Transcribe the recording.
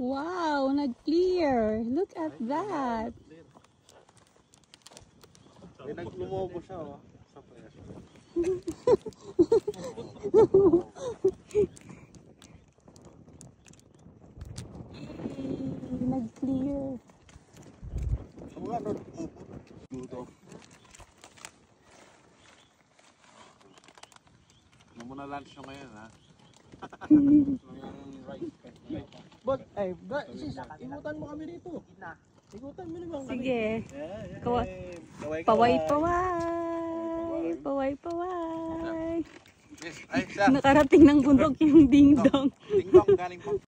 Wow, nag-clear. Look at that. May naglumobo siya, oh. Sa preso. Nag-clear. Ano nga, luto. Ano mo na lunch nyo ngayon, ha? But, ay, ikutan mo kami dito. Ikutan mo naman kami. Sige. Paway-paway. Paway-paway. Yes, ay, siya. Nakarating ng bundok yung ding-dong. Ding-dong, galing pa.